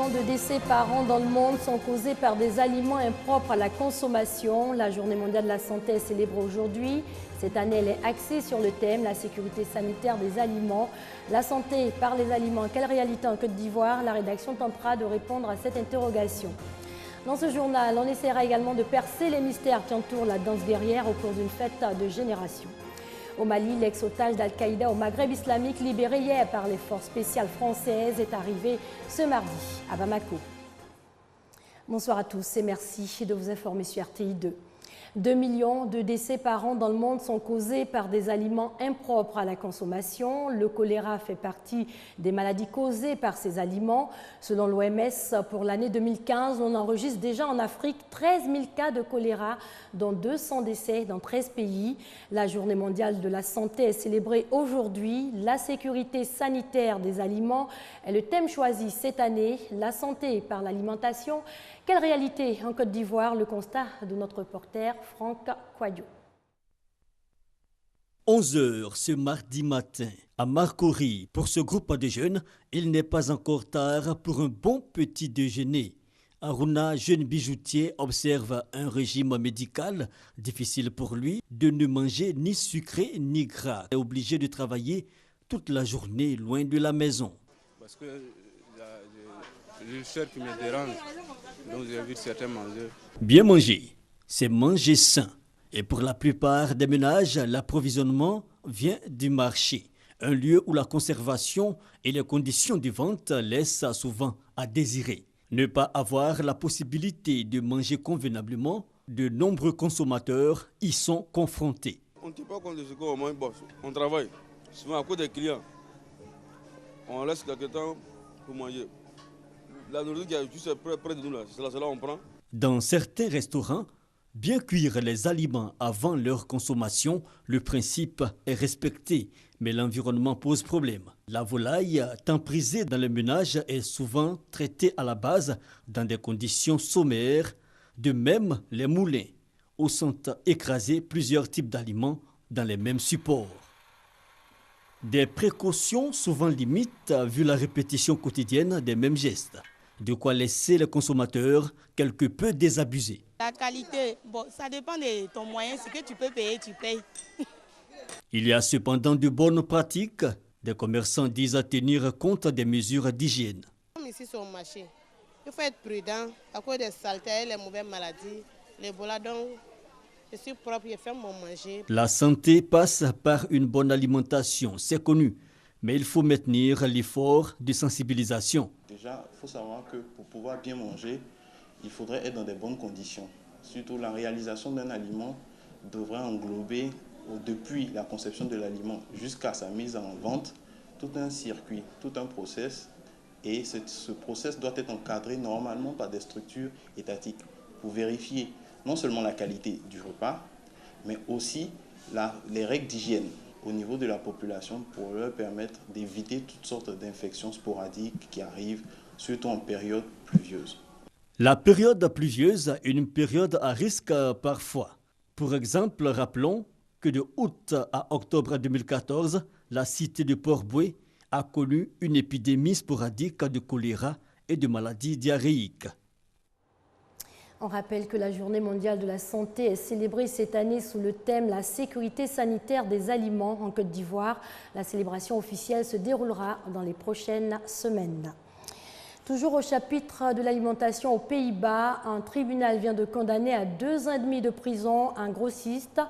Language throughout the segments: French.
millions de décès par an dans le monde sont causés par des aliments impropres à la consommation. La Journée mondiale de la santé est célébrée aujourd'hui. Cette année, elle est axée sur le thème « La sécurité sanitaire des aliments ». La santé par les aliments, quelle réalité en Côte d'Ivoire? La rédaction tentera de répondre à cette interrogation. Dans ce journal, on essaiera également de percer les mystères qui entourent la danse guerrière au cours d'une fête de génération. Au Mali, l'ex-otage d'Al-Qaïda au Maghreb islamique libéré hier par les forces spéciales françaises est arrivé ce mardi à Bamako. Bonsoir à tous et merci de vous informer sur RTI 2. 2 millions de décès par an dans le monde sont causés par des aliments impropres à la consommation. Le choléra fait partie des maladies causées par ces aliments. Selon l'OMS, pour l'année 2015, on enregistre déjà en Afrique 13 000 cas de choléra, dont 200 décès dans 13 pays. La Journée mondiale de la santé est célébrée aujourd'hui. La sécurité sanitaire des aliments est le thème choisi cette année. La santé par l'alimentation. Quelle réalité en Côte d'Ivoire? Le constat de notre reporter Franck Kouadio. 11 h ce mardi matin à Marcory. Pour ce groupe de jeunes, il n'est pas encore tard pour un bon petit déjeuner. Aruna, jeune bijoutier, observe un régime médical difficile pour lui de ne manger ni sucré ni gras. Il est obligé de travailler toute la journée loin de la maison. Parce que le cher qui me dérange, donc j'évite certains manger. Bien manger, c'est manger sain. Et pour la plupart des ménages, l'approvisionnement vient du marché. Un lieu où la conservation et les conditions de vente laissent souvent à désirer. Ne pas avoir la possibilité de manger convenablement, de nombreux consommateurs y sont confrontés. On ne tient pas compte de ce qu'on mange, on travaille. Souvent à cause des clients, on laisse quelques temps pour manger. La nourriture qui est juste près de nous, c'est là on prend. Dans certains restaurants, bien cuire les aliments avant leur consommation, le principe est respecté, mais l'environnement pose problème. La volaille, tant prisée dans les ménages, est souvent traitée à la base dans des conditions sommaires. De même, les moulins, où sont écrasés plusieurs types d'aliments dans les mêmes supports. Des précautions souvent limites vu la répétition quotidienne des mêmes gestes. De quoi laisser les consommateurs quelque peu désabusés. La qualité, ça dépend de ton moyen. Ce que tu peux payer, tu payes. Il y a cependant de bonnes pratiques. Des commerçants disent à tenir compte des mesures d'hygiène. Comme ici sur le marché, il faut être prudent à cause des saletés, les mauvaises maladies, les bolas. Donc, je suis propre, je fais mon manger. La santé passe par une bonne alimentation, c'est connu. Mais il faut maintenir l'effort de sensibilisation. Déjà, il faut savoir que pour pouvoir bien manger, il faudrait être dans des bonnes conditions. Surtout la réalisation d'un aliment devrait englober, depuis la conception de l'aliment jusqu'à sa mise en vente, tout un circuit, tout un process. Et ce process doit être encadré normalement par des structures étatiques pour vérifier non seulement la qualité du repas, mais aussi les règles d'hygiène au niveau de la population pour leur permettre d'éviter toutes sortes d'infections sporadiques qui arrivent, surtout en période pluvieuse. La période pluvieuse est une période à risque parfois. Pour exemple, rappelons que de août à octobre 2014, la cité de Port-Bouët a connu une épidémie sporadique de choléra et de maladies diarrhéiques. On rappelle que la Journée mondiale de la santé est célébrée cette année sous le thème « La sécurité sanitaire des aliments » en Côte d'Ivoire. La célébration officielle se déroulera dans les prochaines semaines. Toujours au chapitre de l'alimentation aux Pays-Bas, un tribunal vient de condamner à 2 ans et demi de prison un grossiste.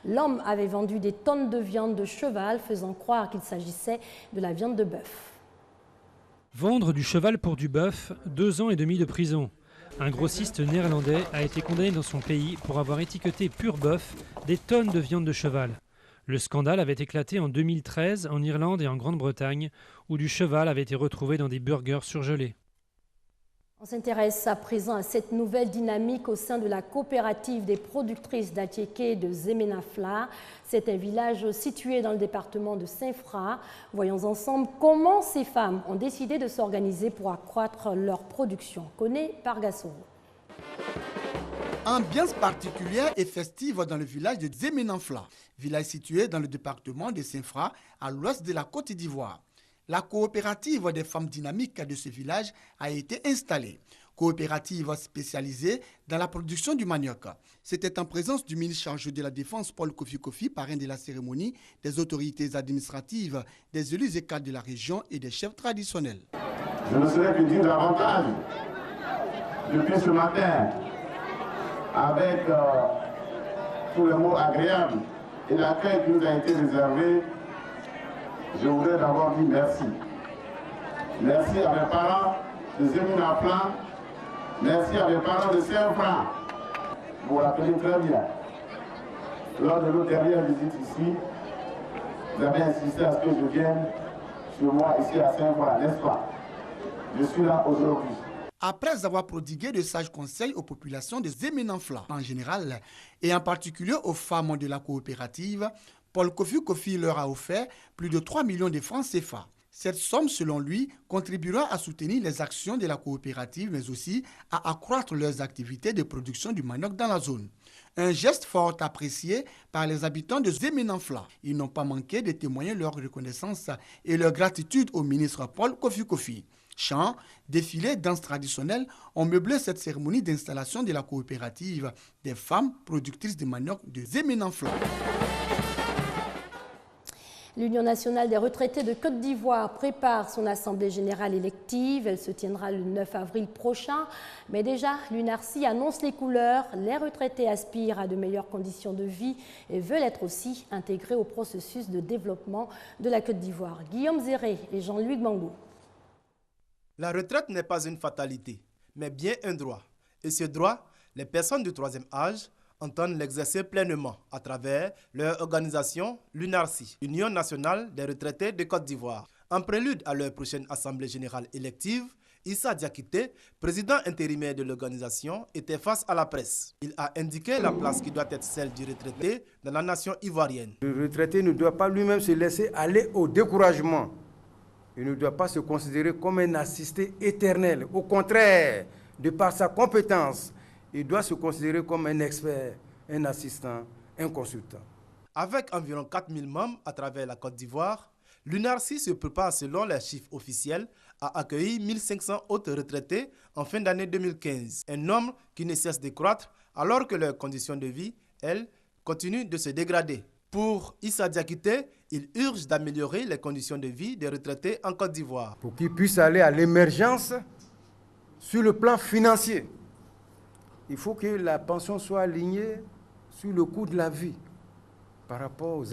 L'homme avait vendu des tonnes de viande de cheval, faisant croire qu'il s'agissait de la viande de bœuf. Vendre du cheval pour du bœuf, 2 ans et demi de prison. Un grossiste néerlandais a été condamné dans son pays pour avoir étiqueté pur bœuf des tonnes de viande de cheval. Le scandale avait éclaté en 2013 en Irlande et en Grande-Bretagne, où du cheval avait été retrouvé dans des burgers surgelés. On s'intéresse à présent à cette nouvelle dynamique au sein de la coopérative des productrices d'Atiéké de Zemenafla. C'est un village situé dans le département de Saint-Fra. Voyons ensemble comment ces femmes ont décidé de s'organiser pour accroître leur production. Connaît par Gassoro. Ambiance particulière et festive dans le village de Zemenafla, village situé dans le département de Saint-Fra, à l'ouest de la Côte d'Ivoire. la coopérative des femmes dynamiques de ce village a été installée. Coopérative spécialisée dans la production du manioc. C'était en présence du ministre chargé de la Défense, Paul Kofi, parrain de la cérémonie, des autorités administratives, des élus et cadres de la région et des chefs traditionnels. Je ne saurais que dire davantage. Depuis ce matin, avec tous les mots agréables et l'accueil qui nous a été réservé, je voudrais d'abord dire merci. Merci à mes parents des éminents plans. Merci à mes parents de Saint-Franc. Vous vous rappelez très bien. Lors de nos dernières visites ici, vous avez insisté à ce que je vienne chez moi ici à Saint-Franc, n'est-ce pas? Je suis là aujourd'hui. Après avoir prodigué de sages conseils aux populations des éminents flancs en général et en particulier aux femmes de la coopérative, Paul Kofi leur a offert plus de 3 millions de francs CFA. Cette somme, selon lui, contribuera à soutenir les actions de la coopérative, mais aussi à accroître leurs activités de production du manioc dans la zone. Un geste fort apprécié par les habitants de Zéménanfla. Ils n'ont pas manqué de témoigner leur reconnaissance et leur gratitude au ministre Paul Kofi. Chants, défilés, danses traditionnelles ont meublé cette cérémonie d'installation de la coopérative des femmes productrices de manioc de Zéménanfla. L'Union nationale des retraités de Côte d'Ivoire prépare son assemblée générale élective. Elle se tiendra le 9 avril prochain. Mais déjà, l'UNARCI annonce les couleurs. Les retraités aspirent à de meilleures conditions de vie et veulent être aussi intégrés au processus de développement de la Côte d'Ivoire. Guillaume Zéré et Jean-Louis Gbango. La retraite n'est pas une fatalité, mais bien un droit. Et ce droit, les personnes du troisième âge entendent l'exercer pleinement à travers leur organisation, l'UNARCI, Union nationale des retraités de Côte d'Ivoire. En prélude à leur prochaine assemblée générale élective, Issa Diakité, président intérimaire de l'organisation, était face à la presse. Il a indiqué la place qui doit être celle du retraité dans la nation ivoirienne. Le retraité ne doit pas lui-même se laisser aller au découragement. Il ne doit pas se considérer comme un assisté éternel. Au contraire, de par sa compétence, il doit se considérer comme un expert, un assistant, un consultant. Avec environ 4000 membres à travers la Côte d'Ivoire, l'UNARCI se prépare selon les chiffres officiels à accueillir 1500 autres retraités en fin d'année 2015. Un nombre qui ne cesse de croître alors que leurs conditions de vie, elles, continuent de se dégrader. Pour Issa Diakité, il urge d'améliorer les conditions de vie des retraités en Côte d'Ivoire. Pour qu'ils puissent aller à l'émergence sur le plan financier. Il faut que la pension soit alignée sur le coût de la vie par rapport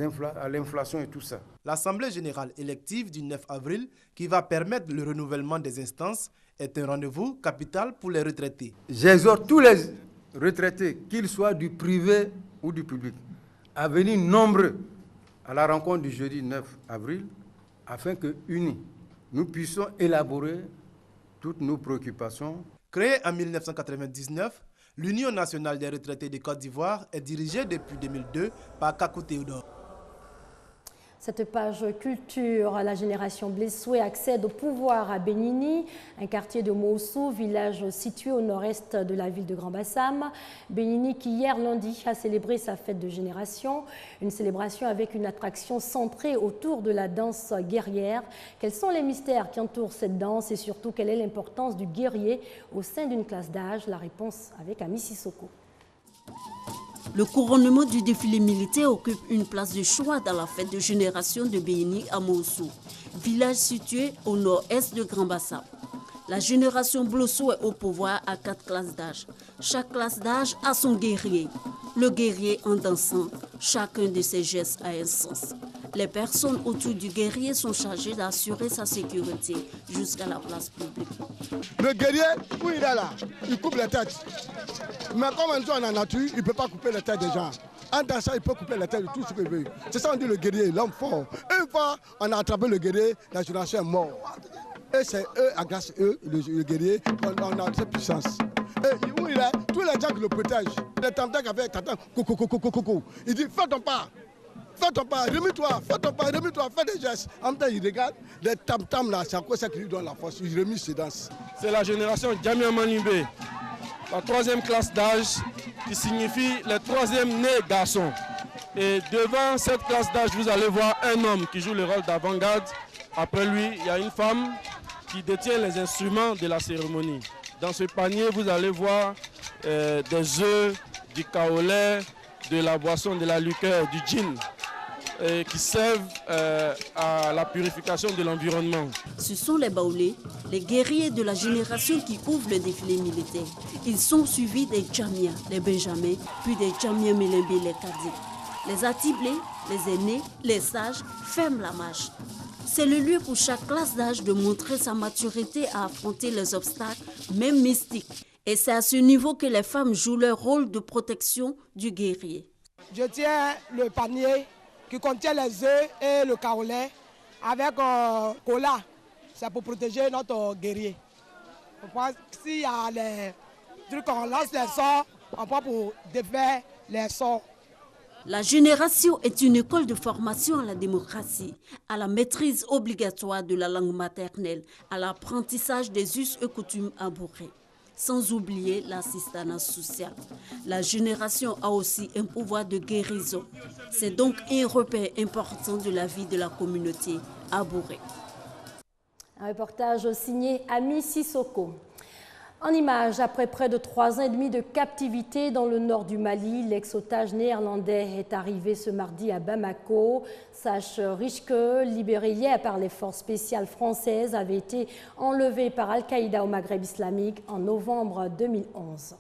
à l'inflation et tout ça. L'Assemblée générale élective du 9 avril, qui va permettre le renouvellement des instances, est un rendez-vous capital pour les retraités. J'exhorte tous les retraités, qu'ils soient du privé ou du public, à venir nombreux à la rencontre du jeudi 9 avril, afin que, unis, nous puissions élaborer toutes nos préoccupations. Créée en 1999, l'Union nationale des retraités de Côte d'Ivoire est dirigée depuis 2002 par Kakou Théodore. Cette page culture, la génération Blessoué accède au pouvoir à Bénini, un quartier de Moussou, village situé au nord-est de la ville de Grand-Bassam. Bénini qui hier lundi a célébré sa fête de génération, une célébration avec une attraction centrée autour de la danse guerrière. Quels sont les mystères qui entourent cette danse et surtout quelle est l'importance du guerrier au sein d'une classe d'âge? La réponse avec Ami Sissoko. Le couronnement du défilé militaire occupe une place de choix dans la fête de génération de Béni à Moussou, village situé au nord-est de Grand-Bassam. La génération Blosso est au pouvoir à 4 classes d'âge. Chaque classe d'âge a son guerrier. Le guerrier en dansant, chacun de ses gestes a un sens. Les personnes autour du guerrier sont chargées d'assurer sa sécurité jusqu'à la place publique. Le guerrier, où il est là, il coupe les têtes. Mais comme on dit dans la nature, il ne peut pas couper les têtes des gens. En dansant, il peut couper les têtes de tout ce qu'il veut. C'est ça qu'on dit le guerrier, l'homme fort. Une fois, on a attrapé le guerrier, la génération est morte. Et c'est eux, grâce à eux, le guerrier, on a cette puissance. Et où il est, tous les gens qui le protègent, les tam-tams qui avaient coucou. Il dit, fais ton pas. Fais ton pas, remets-toi, fais ton pas, remets-toi, fais des gestes. En même temps, il regarde, les tam-tams là, c'est à quoi ça qui lui donne la force. Il remet ses danses. C'est la génération Djamia Manibé, la 3e classe d'âge, qui signifie le 3e né garçon. Et devant cette classe d'âge, vous allez voir un homme qui joue le rôle d'avant-garde. Après lui, il y a une femme qui détient les instruments de la cérémonie. Dans ce panier, vous allez voir des œufs, du kaolé, de la boisson, de la liqueur, du gin, qui servent à la purification de l'environnement. Ce sont les Baoulés, les guerriers de la génération qui ouvrent le défilé militaire. Ils sont suivis des Djamiens, les Benjamins, puis des Djamiens Mélembe, les Kadis. Les Atiblés, les aînés, les sages ferment la marche. C'est le lieu pour chaque classe d'âge de montrer sa maturité à affronter les obstacles, même mystiques. Et c'est à ce niveau que les femmes jouent leur rôle de protection du guerrier. Je tiens le panier qui contient les œufs et le kaolé avec cola. C'est pour protéger notre guerrier. S'il y a les trucs, on lance les sorts, on prend pour défaire les sorts. La génération est une école de formation à la démocratie, à la maîtrise obligatoire de la langue maternelle, à l'apprentissage des us et coutumes abourés. Sans oublier l'assistanat social. La génération a aussi un pouvoir de guérison. C'est donc un repère important de la vie de la communauté abourée. Un reportage signé Ami Sissoko. En images, après près de 3 ans et demi de captivité dans le nord du Mali, l'ex-otage néerlandais est arrivé ce mardi à Bamako. Sache riche que, libéré hier par les forces spéciales françaises, avait été enlevé par Al-Qaïda au Maghreb islamique en novembre 2011.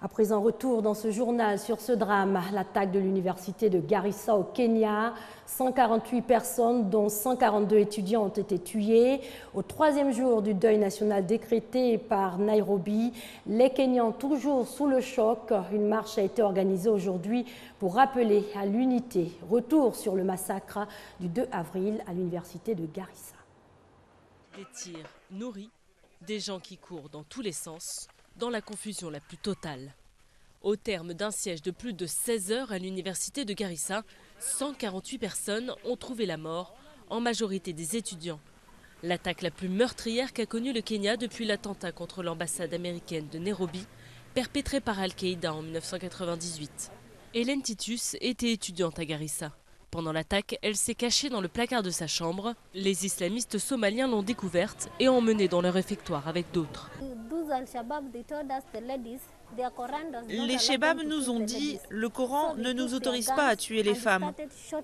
À présent, retour dans ce journal sur ce drame, l'attaque de l'université de Garissa au Kenya. 148 personnes, dont 142 étudiants, ont été tués. Au 3e jour du deuil national décrété par Nairobi, les Kenyans, toujours sous le choc, une marche a été organisée aujourd'hui pour rappeler à l'unité. Retour sur le massacre du 2 avril à l'université de Garissa. Des tirs nourris, des gens qui courent dans tous les sens, dans la confusion la plus totale. Au terme d'un siège de plus de 16 heures à l'université de Garissa, 148 personnes ont trouvé la mort, en majorité des étudiants. L'attaque la plus meurtrière qu'a connue le Kenya depuis l'attentat contre l'ambassade américaine de Nairobi, perpétré par Al-Qaïda en 1998. Hélène Titus était étudiante à Garissa. Pendant l'attaque, elle s'est cachée dans le placard de sa chambre. Les islamistes somaliens l'ont découverte et emmenée dans leur réfectoire avec d'autres. Les Chebabs nous ont dit « le Coran ne nous autorise pas à tuer les femmes ».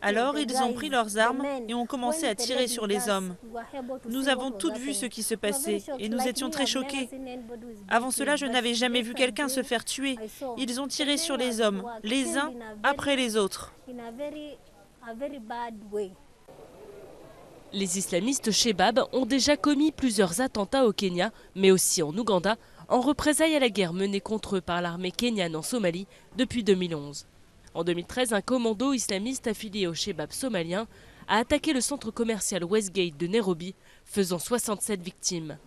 Alors ils ont pris leurs armes et ont commencé à tirer sur les hommes. Nous avons toutes vu ce qui se passait et nous étions très choqués. Avant cela, je n'avais jamais vu quelqu'un se faire tuer. Ils ont tiré sur les hommes, les uns après les autres. Les islamistes Chebab ont déjà commis plusieurs attentats au Kenya, mais aussi en Ouganda, en représailles à la guerre menée contre eux par l'armée kenyane en Somalie depuis 2011. En 2013, un commando islamiste affilié au Chebab somalien a attaqué le centre commercial Westgate de Nairobi, faisant 67 victimes.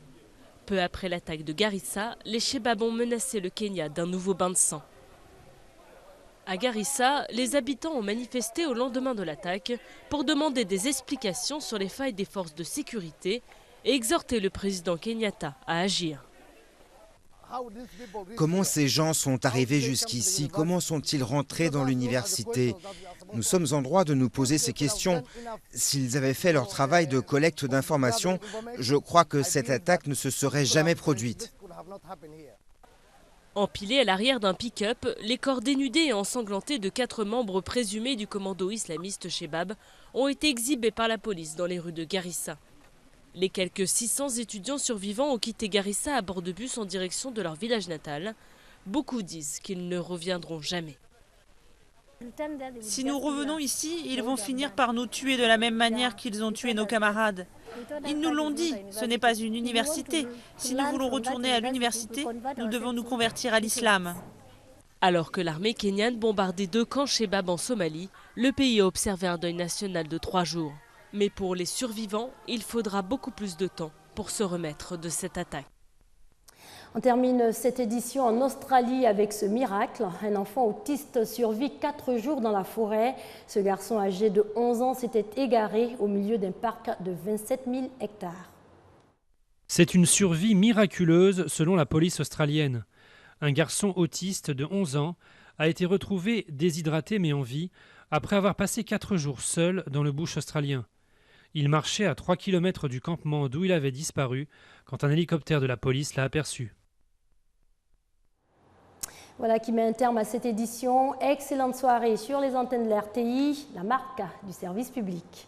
Peu après l'attaque de Garissa, les Chebab ont menacé le Kenya d'un nouveau bain de sang. À Garissa, les habitants ont manifesté au lendemain de l'attaque pour demander des explications sur les failles des forces de sécurité et exhorter le président Kenyatta à agir. Comment ces gens sont arrivés jusqu'ici? Comment sont-ils rentrés dans l'université? Nous sommes en droit de nous poser ces questions. S'ils avaient fait leur travail de collecte d'informations, je crois que cette attaque ne se serait jamais produite. Empilés à l'arrière d'un pick-up, les corps dénudés et ensanglantés de 4 membres présumés du commando islamiste Chebab ont été exhibés par la police dans les rues de Garissa. Les quelques 600 étudiants survivants ont quitté Garissa à bord de bus en direction de leur village natal. Beaucoup disent qu'ils ne reviendront jamais. Si nous revenons ici, ils vont finir par nous tuer de la même manière qu'ils ont tué nos camarades. Ils nous l'ont dit, ce n'est pas une université. Si nous voulons retourner à l'université, nous devons nous convertir à l'islam. Alors que l'armée kenyane bombardait 2 camps Chebab en Somalie, le pays a observé un deuil national de 3 jours. Mais pour les survivants, il faudra beaucoup plus de temps pour se remettre de cette attaque. On termine cette édition en Australie avec ce miracle. Un enfant autiste survit 4 jours dans la forêt. Ce garçon âgé de 11 ans s'était égaré au milieu d'un parc de 27 000 hectares. C'est une survie miraculeuse selon la police australienne. Un garçon autiste de 11 ans a été retrouvé déshydraté mais en vie après avoir passé 4 jours seul dans le bush australien. Il marchait à 3 km du campement d'où il avait disparu quand un hélicoptère de la police l'a aperçu. Voilà qui met un terme à cette édition. Excellente soirée sur les antennes de l'RTI, la marque du service public.